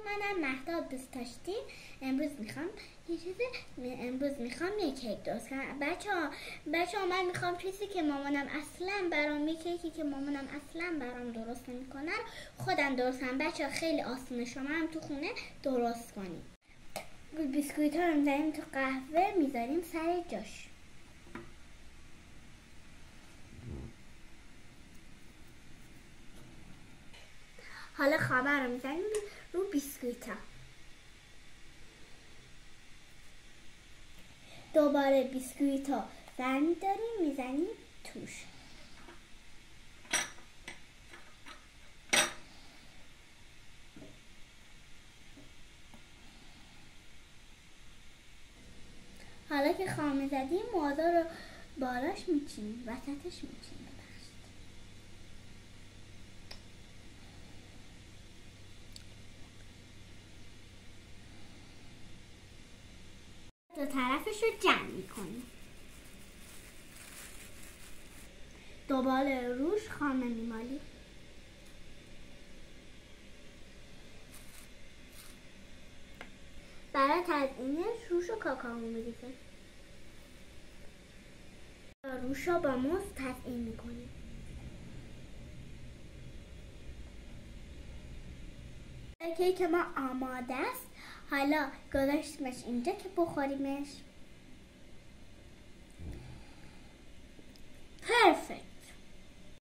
منم مهداد دوستاشتی. امروز میخوام یه کیک درست کنم. بچه‌ها من میخوام چیزی که مامانم اصلا برام کیکی که مامانم اصلا برام درست نمیکنه خودم درست کنم. بچه‌ها خیلی آسونه، شما هم تو خونه درست کنید. بیسکویت ها رو میذاریم تو قهوه، میذاریم سر جاش. حالا خمر رو میزنیم رو بیسکویت ها. دوباره بیسکویت ها برمی داریم میزنیم توش. حالا که خامه زدیم موضوع رو بالاش میچینیم، وسطش میچینیم. دو طرفش رو جمع میکنیم. دوباره روش خامه میمالیم. برای تزیینش روش و کاکائو میریزیم. روش رو با موز تزیین میکنیم. کیک ما آماده است. حالا گذاشتیمش اینجا که بخوریمش.